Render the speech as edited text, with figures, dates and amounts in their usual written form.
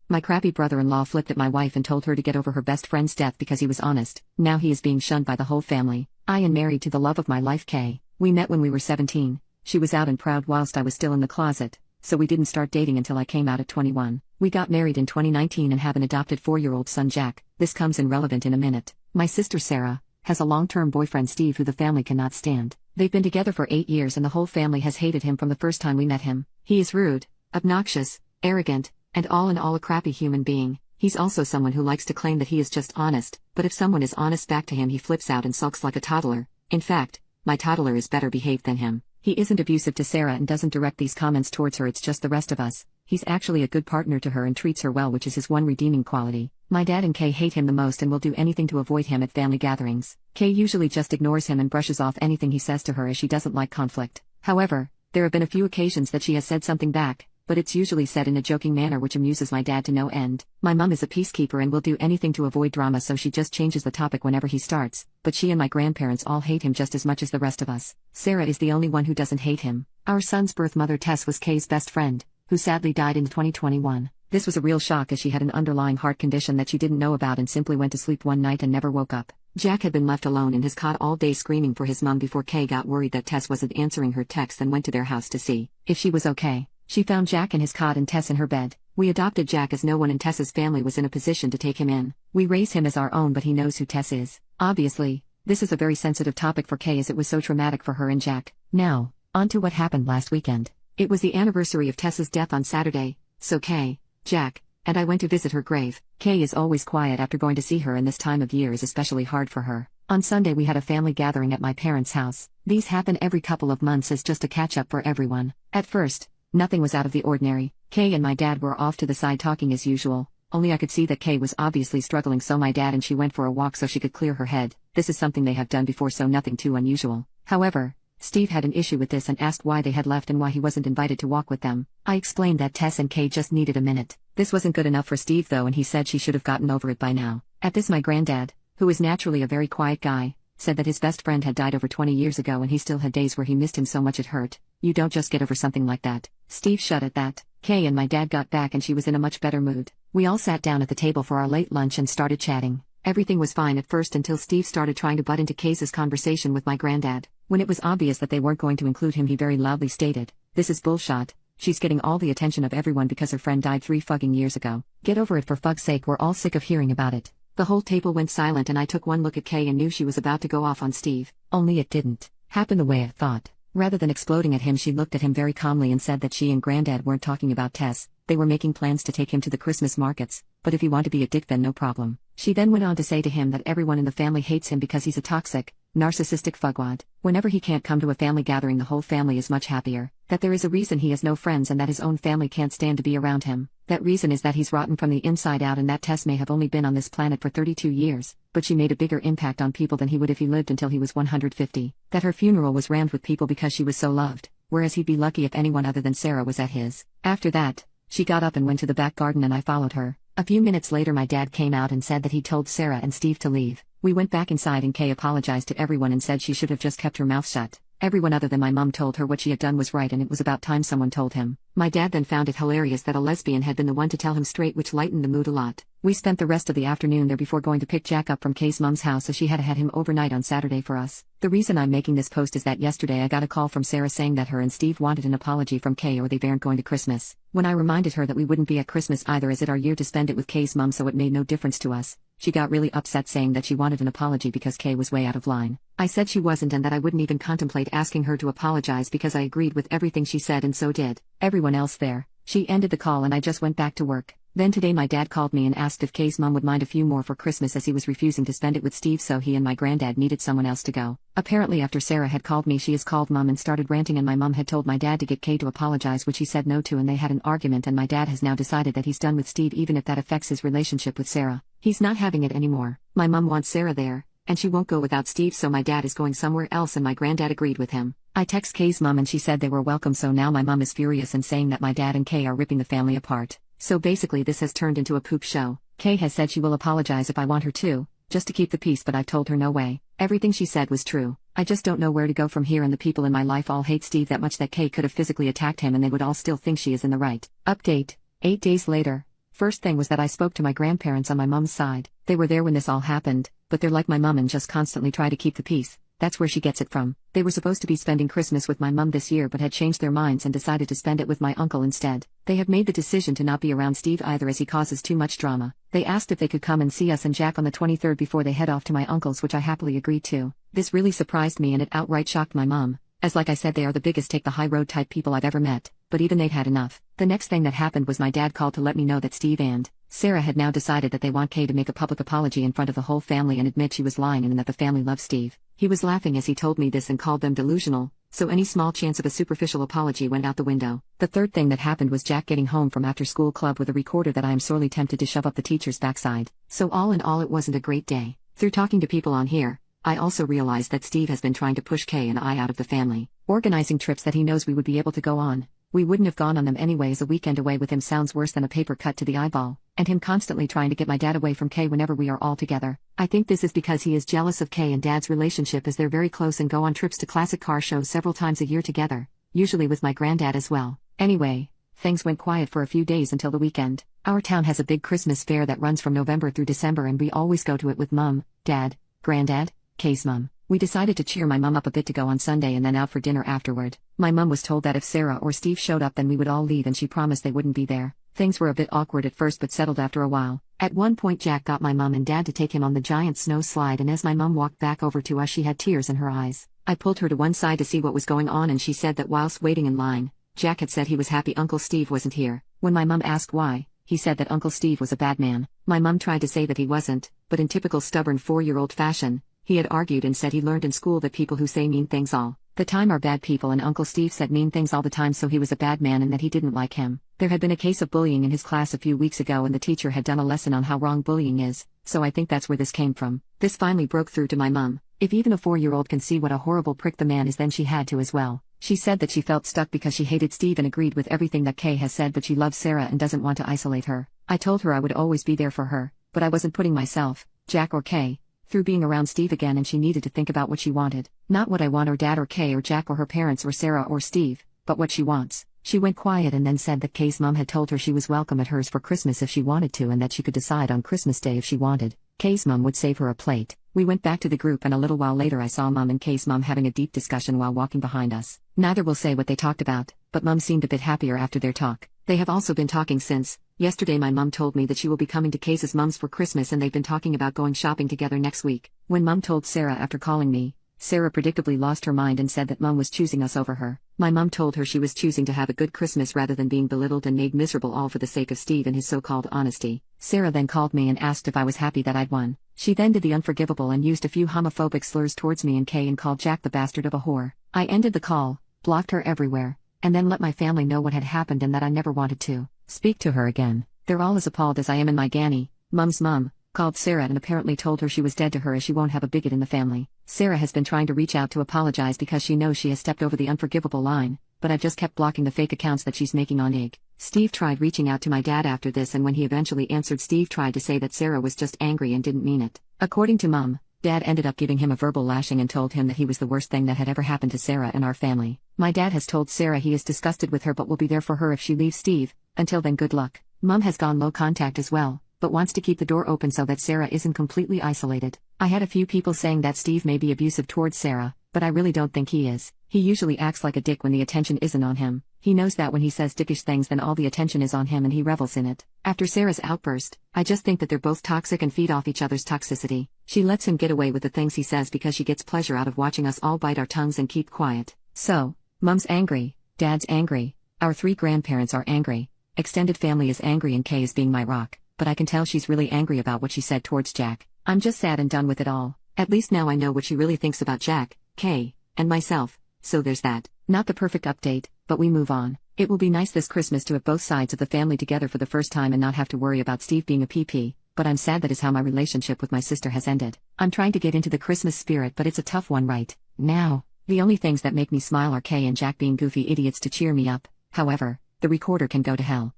My crappy brother-in-law flipped at my wife and told her to get over her best friend's death because he was honest. Now he is being shunned by the whole family. I am married to the love of my life, Kay. We met when we were 17. She was out and proud whilst I was still in the closet, so we didn't start dating until I came out at 21. We got married in 2019 and have an adopted 4-year-old son, Jack. This comes in relevant in a minute. My sister Sarah has a long-term boyfriend, Steve, who the family cannot stand. They've been together for 8 years and the whole family has hated him from the first time we met him. He is rude, obnoxious, arrogant, and all in all a crappy human being. He's also someone who likes to claim that he is just honest, but if someone is honest back to him he flips out and sulks like a toddler. In fact, my toddler is better behaved than him. He isn't abusive to Sarah and doesn't direct these comments towards her, it's just the rest of us. He's actually a good partner to her and treats her well, which is his one redeeming quality. My dad and Kay hate him the most and will do anything to avoid him at family gatherings. Kay usually just ignores him and brushes off anything he says to her as she doesn't like conflict. However, there have been a few occasions that she has said something back, but it's usually said in a joking manner which amuses my dad to no end. My mom is a peacekeeper and will do anything to avoid drama, so she just changes the topic whenever he starts, but she and my grandparents all hate him just as much as the rest of us. Sarah is the only one who doesn't hate him. Our son's birth mother Tess was Kay's best friend, who sadly died in 2021. This was a real shock as she had an underlying heart condition that she didn't know about and simply went to sleep one night and never woke up. Jack had been left alone in his cot all day screaming for his mom before Kay got worried that Tess wasn't answering her texts and went to their house to see if she was okay. She found Jack in his cot and Tess in her bed. We adopted Jack as no one in Tess's family was in a position to take him in. We raise him as our own, but he knows who Tess is. Obviously, this is a very sensitive topic for Kay as it was so traumatic for her and Jack. Now, on to what happened last weekend. It was the anniversary of Tess's death on Saturday, so Kay, Jack, and I went to visit her grave. Kay is always quiet after going to see her, and this time of year is especially hard for her. On Sunday we had a family gathering at my parents' house. These happen every couple of months as just a catch-up for everyone. At first, nothing was out of the ordinary. Kay and my dad were off to the side talking as usual, only I could see that Kay was obviously struggling, so my dad and she went for a walk so she could clear her head. This is something they have done before, so nothing too unusual. However, Steve had an issue with this and asked why they had left and why he wasn't invited to walk with them. I explained that Tess and Kay just needed a minute. This wasn't good enough for Steve though, and he said she should have gotten over it by now. At this, my granddad, who is naturally a very quiet guy, said that his best friend had died over 20 years ago and he still had days where he missed him so much it hurt. You don't just get over something like that. Steve shut at that. Kay and my dad got back and she was in a much better mood. We all sat down at the table for our late lunch and started chatting. Everything was fine at first until Steve started trying to butt into Kay's conversation with my granddad. When it was obvious that they weren't going to include him, he very loudly stated, "This is bullshit. She's getting all the attention of everyone because her friend died 3 fucking years ago. Get over it for fuck's sake, we're all sick of hearing about it." The whole table went silent and I took one look at Kay and knew she was about to go off on Steve. Only it didn't happen the way I thought. Rather than exploding at him, she looked at him very calmly and said that she and Granddad weren't talking about Tess. They were making plans to take him to the Christmas markets, but if you want to be a dick then no problem. She then went on to say to him that everyone in the family hates him because he's a toxic, narcissistic fuckwad. Whenever he can't come to a family gathering the whole family is much happier. That there is a reason he has no friends and that his own family can't stand to be around him. That reason is that he's rotten from the inside out and that Tess may have only been on this planet for 32 years, but she made a bigger impact on people than he would if he lived until he was 150. That her funeral was rammed with people because she was so loved, whereas he'd be lucky if anyone other than Sarah was at his. After that, she got up and went to the back garden and I followed her. A few minutes later my dad came out and said that he told Sarah and Steve to leave. We went back inside and Kay apologized to everyone and said she should have just kept her mouth shut. Everyone other than my mom told her what she had done was right and it was about time someone told him. My dad then found it hilarious that a lesbian had been the one to tell him straight, which lightened the mood a lot. We spent the rest of the afternoon there before going to pick Jack up from Kay's mom's house, so she had had him overnight on Saturday for us. The reason I'm making this post is that yesterday I got a call from Sarah saying that her and Steve wanted an apology from Kay or they weren't going to Christmas. When I reminded her that we wouldn't be at Christmas either as it our year to spend it with Kay's mom, so it made no difference to us, she got really upset saying that she wanted an apology because Kay was way out of line. I said she wasn't and that I wouldn't even contemplate asking her to apologize because I agreed with everything she said and so did everyone else there. She ended the call and I just went back to work. Then today my dad called me and asked if Kay's mom would mind a few more for Christmas as he was refusing to spend it with Steve, so he and my granddad needed someone else to go. Apparently after Sarah had called me she has called mom and started ranting and my mom had told my dad to get Kay to apologize, which he said no to, and they had an argument and my dad has now decided that he's done with Steve even if that affects his relationship with Sarah. He's not having it anymore. My mom wants Sarah there, and she won't go without Steve, so my dad is going somewhere else and my granddad agreed with him. I text Kay's mom and she said they were welcome, so now my mom is furious and saying that my dad and Kay are ripping the family apart. So basically this has turned into a poop show. Kay has said she will apologize if I want her to, just to keep the peace, but I've told her no way. Everything she said was true. I just don't know where to go from here, and the people in my life all hate Steve that much that Kay could have physically attacked him and they would all still think she is in the right. Update: 8 days later. First thing was that I spoke to my grandparents on my mom's side. They were there when this all happened, but they're like my mom and just constantly try to keep the peace. That's where she gets it from. They were supposed to be spending Christmas with my mom this year but had changed their minds and decided to spend it with my uncle instead. They have made the decision to not be around Steve either as he causes too much drama. They asked if they could come and see us and Jack on the 23rd before they head off to my uncle's, which I happily agreed to. This really surprised me and it outright shocked my mom, as like I said they are the biggest take the high road type people I've ever met, but even they've had enough. The next thing that happened was my dad called to let me know that Steve and Sarah had now decided that they want Kay to make a public apology in front of the whole family and admit she was lying and that the family loves Steve. He was laughing as he told me this and called them delusional, so any small chance of a superficial apology went out the window. The third thing that happened was Jack getting home from after school club with a recorder that I am sorely tempted to shove up the teacher's backside. So all in all it wasn't a great day. Through talking to people on here, I also realized that Steve has been trying to push Kay and I out of the family, organizing trips that he knows we would be able to go on. We wouldn't have gone on them anyway as a weekend away with him sounds worse than a paper cut to the eyeball, and him constantly trying to get my dad away from Kay whenever we are all together. I think this is because he is jealous of Kay and Dad's relationship as they're very close and go on trips to classic car shows several times a year together, usually with my granddad as well. Anyway, things went quiet for a few days until the weekend. Our town has a big Christmas fair that runs from November through December and we always go to it with Mum, Dad, Granddad, Kay's mum. We decided to cheer my mum up a bit to go on Sunday and then out for dinner afterward. My mum was told that if Sarah or Steve showed up then we would all leave and she promised they wouldn't be there. Things were a bit awkward at first but settled after a while. At one point Jack got my mum and dad to take him on the giant snow slide and as my mum walked back over to us she had tears in her eyes. I pulled her to one side to see what was going on and she said that whilst waiting in line, Jack had said he was happy Uncle Steve wasn't here. When my mum asked why, he said that Uncle Steve was a bad man. My mum tried to say that he wasn't, but in typical stubborn 4-year-old fashion, he had argued and said he learned in school that people who say mean things all the time are bad people and Uncle Steve said mean things all the time so he was a bad man and that he didn't like him. There had been a case of bullying in his class a few weeks ago and the teacher had done a lesson on how wrong bullying is, so I think that's where this came from. This finally broke through to my mum. If even a 4-year-old can see what a horrible prick the man is then she had to as well. She said that she felt stuck because she hated Steve and agreed with everything that Kay has said but she loves Sarah and doesn't want to isolate her. I told her I would always be there for her, but I wasn't putting myself, Jack or Kay, through being around Steve again and she needed to think about what she wanted. Not what I want or Dad or Kay or Jack or her parents or Sarah or Steve, but what she wants. She went quiet and then said that Kay's mom had told her she was welcome at hers for Christmas if she wanted to and that she could decide on Christmas Day if she wanted. Kay's mom would save her a plate. We went back to the group and a little while later I saw Mom and Kay's mom having a deep discussion while walking behind us. Neither will say what they talked about, but Mom seemed a bit happier after their talk. They have also been talking since. Yesterday my mom told me that she will be coming to Kay's mom's for Christmas and they've been talking about going shopping together next week. When Mom told Sarah after calling me, Sarah predictably lost her mind and said that Mom was choosing us over her. My mom told her she was choosing to have a good Christmas rather than being belittled and made miserable all for the sake of Steve and his so-called honesty. Sarah then called me and asked if I was happy that I'd won. She then did the unforgivable and used a few homophobic slurs towards me and Kay and called Jack the bastard of a whore. I ended the call, blocked her everywhere, and then let my family know what had happened and that I never wanted to speak to her again. They're all as appalled as I am and my Ganny, Mum's mum, called Sarah and apparently told her she was dead to her as she won't have a bigot in the family. Sarah has been trying to reach out to apologize because she knows she has stepped over the unforgivable line, but I've just kept blocking the fake accounts that she's making on IG. Steve tried reaching out to my dad after this and when he eventually answered Steve tried to say that Sarah was just angry and didn't mean it. According to Mum, Dad ended up giving him a verbal lashing and told him that he was the worst thing that had ever happened to Sarah and our family. My dad has told Sarah he is disgusted with her but will be there for her if she leaves Steve. Until then, good luck. Mum has gone low contact as well, but wants to keep the door open so that Sarah isn't completely isolated. I had a few people saying that Steve may be abusive towards Sarah, but I really don't think he is. He usually acts like a dick when the attention isn't on him. He knows that when he says dickish things then all the attention is on him and he revels in it. After Sarah's outburst, I just think that they're both toxic and feed off each other's toxicity. She lets him get away with the things he says because she gets pleasure out of watching us all bite our tongues and keep quiet. So, Mum's angry, Dad's angry, our 3 grandparents are angry, extended family is angry and Kay is being my rock, but I can tell she's really angry about what she said towards Jack. I'm just sad and done with it all. At least now I know what she really thinks about Jack, Kay, and myself, so there's that. Not the perfect update, but we move on. It will be nice this Christmas to have both sides of the family together for the first time and not have to worry about Steve being a PP, but I'm sad that is how my relationship with my sister has ended. I'm trying to get into the Christmas spirit but it's a tough one right now. The only things that make me smile are Kay and Jack being goofy idiots to cheer me up. However, the recorder can go to hell.